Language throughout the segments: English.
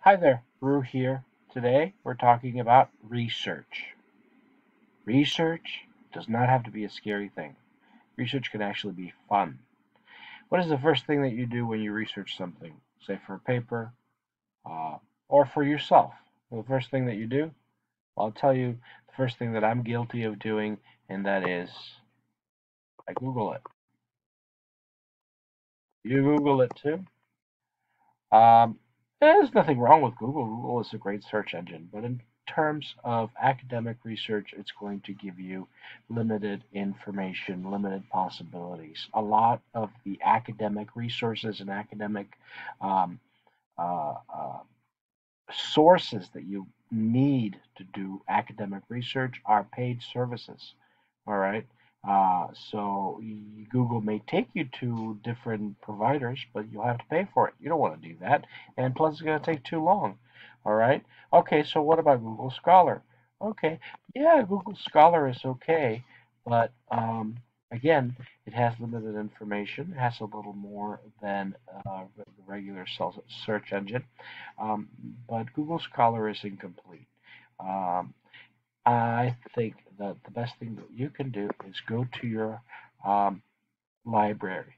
Hi there, Rue here. Today we're talking about research. Research does not have to be a scary thing. Research can actually be fun. What is the first thing that you do when you research something? Say for a paper uh, or for yourself. Well, the first thing that you do, I'll tell you the first thing that I'm guilty of doing, and that is I Google it. You Google it too? Um, there's nothing wrong with Google. Google is a great search engine, but in terms of academic research, it's going to give you limited information, limited possibilities. A lot of the academic resources and academic um, uh, uh, sources that you need to do academic research are paid services. All right. So Google may take you to different providers, but you'll have to pay for it. You don't want to do that, and plus it's going to take too long. All right. Okay. So what about Google Scholar? Okay. Yeah, Google Scholar is okay, but again, it has limited information. It has a little more than the regular search engine, um, but Google Scholar is incomplete. Um, I think that the best thing that you can do is go to your um, library.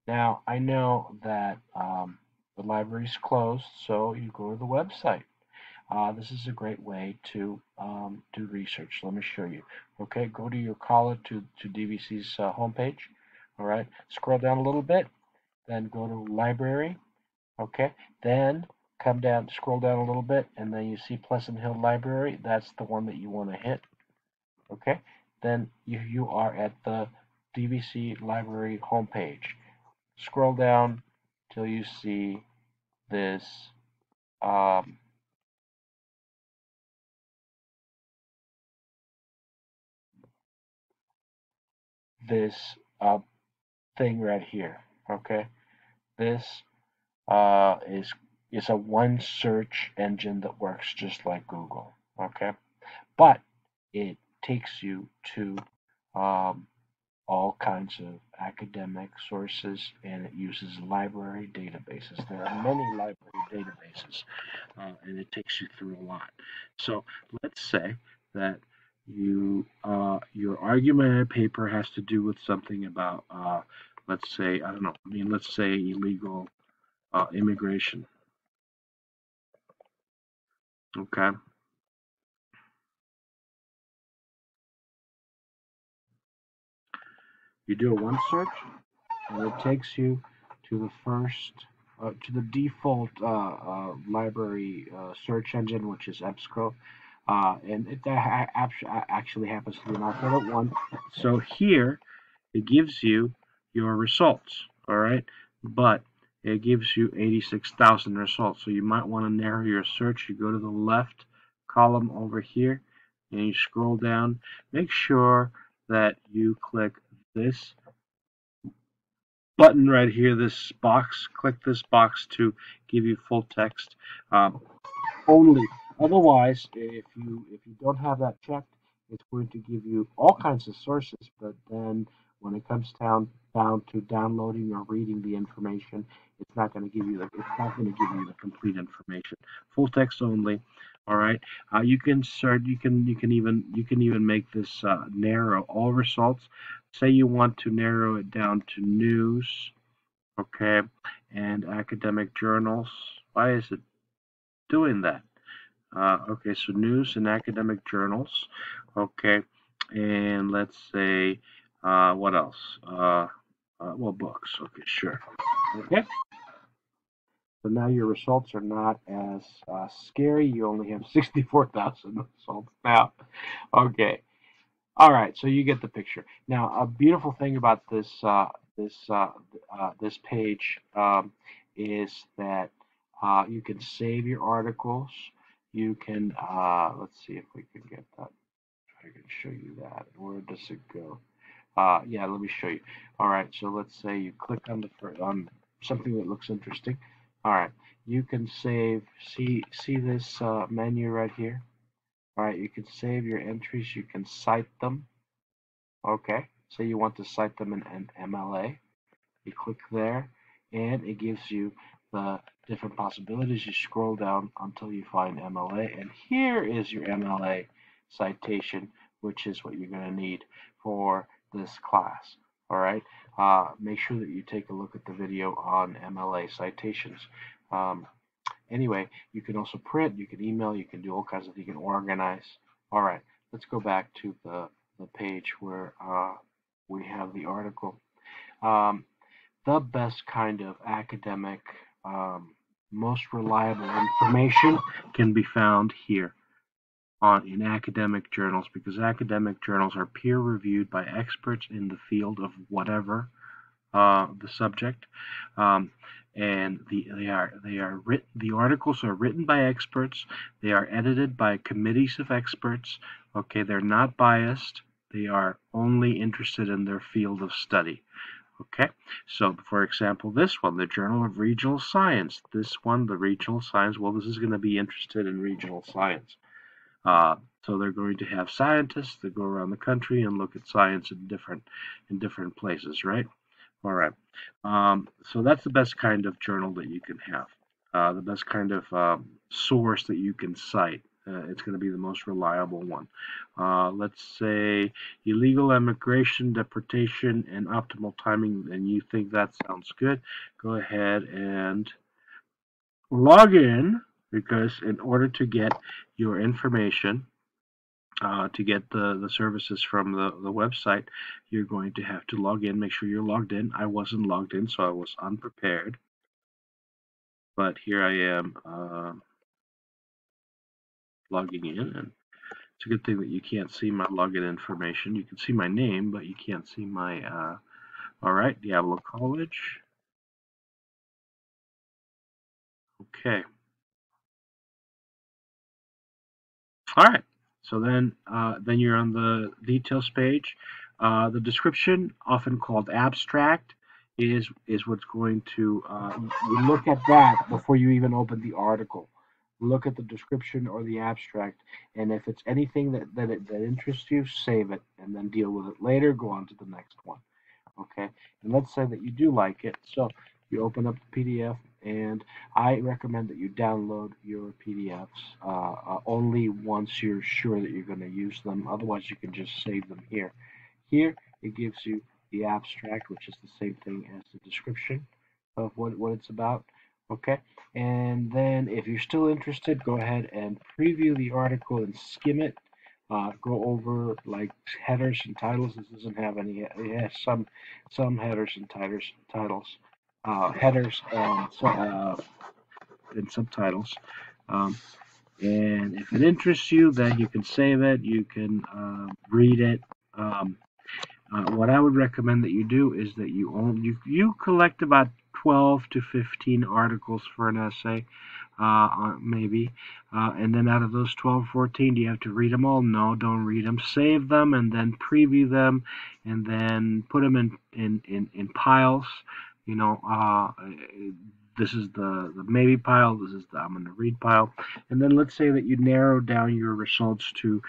Now, I know that the library is closed, so you go to the website. This is a great way to do research. Let me show you. Okay, go to your college to DVC's homepage. All right, scroll down a little bit, then go to library. Okay, then come down, scroll down a little bit, and then you see Pleasant Hill Library. That's the one that you want to hit. Okay, then you are at the DVC library homepage. Scroll down till you see this um, this thing right here. Okay, this is a one search engine that works just like Google. Okay, but it takes you to um, all kinds of academic sources, and it uses library databases. There are many library databases, and it takes you through a lot. So let's say that your argumentative paper has to do with something about, let's say, I don't know, I mean, let's say illegal immigration. Okay, you do a one search, and it takes you to the first to the default library search engine, which is EBSCO, and actually happens to be my favorite one. So here it gives you your results, all right, but it gives you 86,000 results. So you might want to narrow your search. You go to the left column over here, and you scroll down. Make sure that you click this button right here, this box. Click this box to give you full text only. Otherwise, if you don't have that checked, it's going to give you all kinds of sources. But then when it comes down to downloading or reading the information, it's not going to give you the complete information. Full text only. All right. You can search. You can even make this narrow all results. Say you want to narrow it down to news, okay, and academic journals. Why is it doing that? Okay, so news and academic journals. Okay, and let's say what else? Well, books. Okay, sure. Okay, so now your results are not as scary. You only have 64,000 results now. Okay, all right, so you get the picture. Now, a beautiful thing about this page is that you can save your articles. You can let's see if we can get that. I can show you that. Where does it go? Yeah, let me show you. All right, so let's say you click on on something that looks interesting. All right, you can save. See this menu right here. All right, you can save your entries. You can cite them. Okay, say you want to cite them in MLA. You click there, and it gives you the different possibilities. You scroll down until you find MLA, and here is your MLA citation, which is what you're going to need for this class. All right. Make sure that you take a look at the video on MLA citations. Anyway, you can also print, you can email, you can do all kinds of things, you can organize. All right, let's go back to the page where we have the article. The best kind of academic, most reliable information can be found here in academic journals, because academic journals are peer reviewed by experts in the field of whatever the subject, and the articles are written by experts. They are edited by committees of experts. Okay, they're not biased. They are only interested in their field of study. Okay, so for example, this one, the Journal of Regional Science. This one, the Regional Science. Well, this is going to be interested in regional science. So they're going to have scientists that go around the country and look at science in different places, right? All right. So that's the best kind of journal that you can have. The best kind of source that you can cite. It's going to be the most reliable one. Let's say illegal immigration, deportation, and optimal timing, and you think that sounds good. Go ahead and log in, because in order to get your information, to get the services from the website, you're going to have to log in. Make sure you're logged in. I wasn't logged in, so I was unprepared. But here I am logging in, and it's a good thing that you can't see my login information. You can see my name, but you can't see my, all right, Diablo College. Okay. All right. So then you're on the details page. The description, often called abstract, is what's going to you look at that before you even open the article. Look at the description or the abstract, and if it's anything that interests you, save it and then deal with it later. Go on to the next one. Okay, and let's say that you do like it, so you open up the PDF, and I recommend that you download your PDFs only once you're sure that you're going to use them. Otherwise, you can just save them here. Here, it gives you the abstract, which is the same thing as the description of what it's about. Okay, and then if you're still interested, go ahead and preview the article and skim it. Go over like headers and titles. This doesn't have any. It has some headers and titles, headers and subtitles. And if it interests you, then you can save it. You can read it. What I would recommend that you do is that you collect about 12 to 15 articles for an essay, maybe, and then out of those 12, 14, do you have to read them all? No, don't read them. Save them and then preview them, and then put them in piles. You know, this is the maybe pile. This is the I'm going to read pile, and then let's say that you narrow down your results to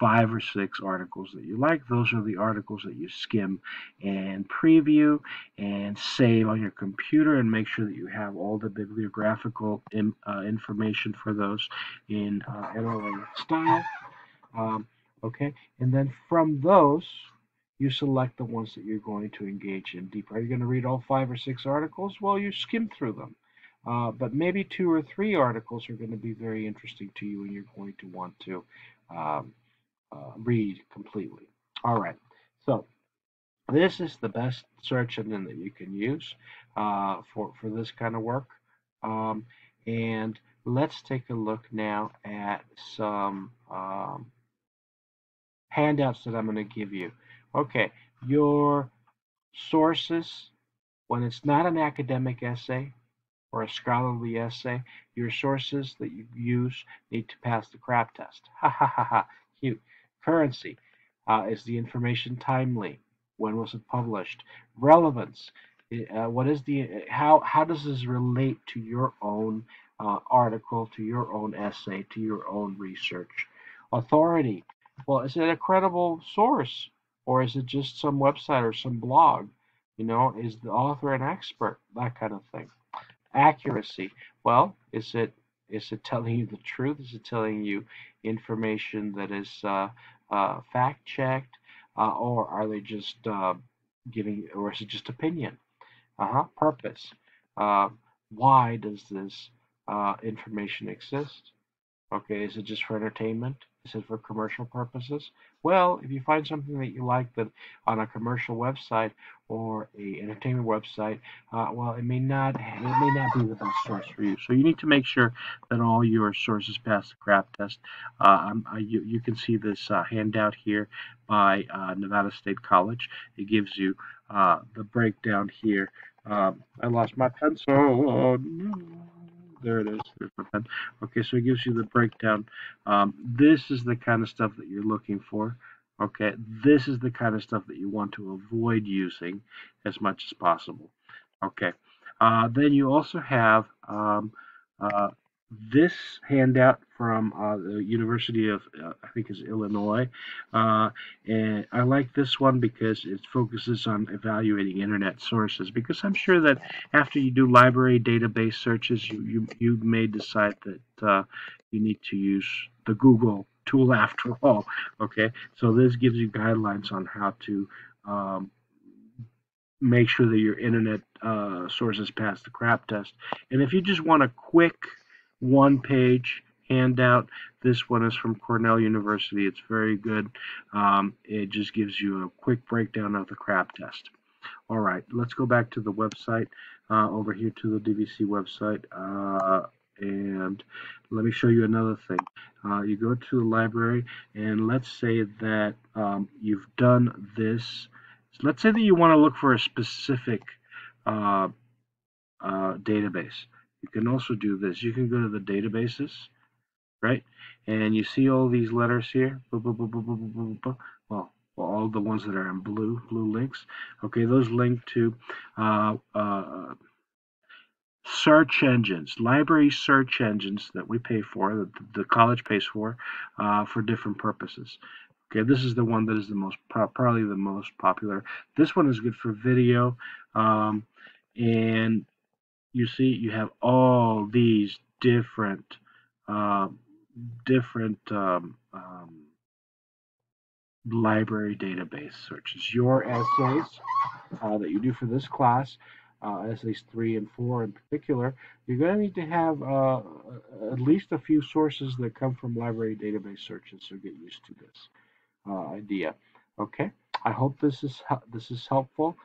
five or six articles that you like. Those are the articles that you skim and preview and save on your computer, and make sure that you have all the bibliographical information for those in MLA style. Okay, and then from those, you select the ones that you're going to engage in deeper. Are you going to read all 5 or 6 articles? Well, you skim through them. But maybe 2 or 3 articles are going to be very interesting to you, and you're going to want to read completely. All right, so this is the best search engine that you can use for this kind of work. And let's take a look now at some handouts that I'm going to give you. Okay, your sources, when it's not an academic essay or a scholarly essay, your sources that you use need to pass the crap test. Ha ha ha ha, cute. Currency, is the information timely? When was it published? Relevance, what is how does this relate to your own article, to your own essay, to your own research? Authority, well, is it a credible source, or is it just some website or some blog? Is the author an expert? That kind of thing. Accuracy. Well, is it telling you the truth? Is it telling you information that is fact checked, or are they just or is it just opinion? Purpose. Uh, why does this information exist? Okay, is it just for entertainment? Is it for commercial purposes? Well, if you find something that you like that on a commercial website or a entertainment website, well, it may not be the best source for you. So you need to make sure that all your sources pass the CRAP test. You can see this handout here by Nevada State College. It gives you the breakdown here. I lost my pencil. Oh, no. There it is. There's my pen. Okay, so it gives you the breakdown. This is the kind of stuff that you're looking for. Okay, this is the kind of stuff that you want to avoid using as much as possible. Okay, then you also have uh, this handout from the University of, I think is Illinois. And I like this one because it focuses on evaluating internet sources, because I'm sure that after you do library database searches, you may decide that you need to use the Google tool after all. Okay, so this gives you guidelines on how to um, make sure that your internet sources pass the CRAP test. And if you just want a quick one-page handout, this one is from Cornell University. It's very good. It just gives you a quick breakdown of the CRAP test. All right, let's go back to the website, over here to the DVC website, and let me show you another thing. You go to the library, and let's say that you've done this. So let's say that you want to look for a specific uh, database. You can also do this. You can go to the databases, right? And you see all these letters here. Well, all the ones that are in blue links. Okay, those link to uh, uh, search engines, library search engines that we pay for, that the college pays for different purposes. Okay, this is the one that is the most probably the most popular. This one is good for video, and you see you have all these uh, different library database searches. Your essays that you do for this class, essays 3 and 4 in particular, you're going to need to have at least a few sources that come from library database searches, so get used to this idea. Okay, I hope this is helpful.